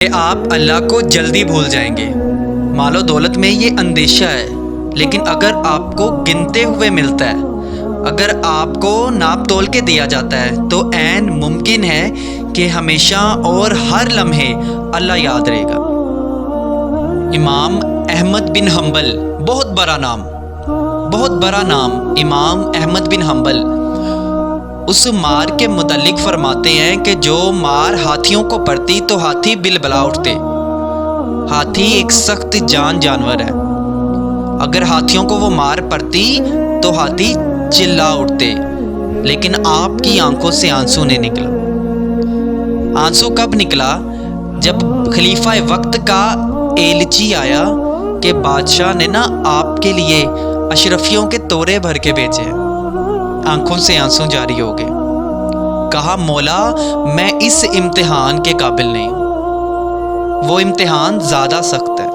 کہ آپ اللہ کو جلدی بھول جائیں گے۔ مال و دولت میں یہ اندیشہ ہے، لیکن اگر آپ کو گنتے ہوئے ملتا ہے، اگر آپ کو ناپ تول کے دیا جاتا ہے تو عین ممکن ہے کہ ہمیشہ اور ہر لمحے اللہ یاد رہے گا۔ امام احمد بن حنبل، بہت بڑا نام امام احمد بن حنبل، اس مار کے متعلق فرماتے ہیں کہ جو مار ہاتھیوں کو پڑتی تو ہاتھی بلبلا اٹھتے۔ ہاتھی ایک سخت جانور ہے، اگر ہاتھیوں کو وہ مار پڑتی تو ہاتھی چلا اٹھتے، لیکن آپ کی آنکھوں سے آنسو نہیں نکلا۔ آنسو کب نکلا؟ جب خلیفہ وقت کا ایلچی آیا کہ بادشاہ نے آپ کے لیے اشرفیوں کے تورے بھر کے بھیجے ہیں۔ آنکھوں سے آنسو جاری ہو گئے۔ کہا مولا میں اس امتحان کے قابل نہیں ہوں، وہ امتحان زیادہ سخت ہے۔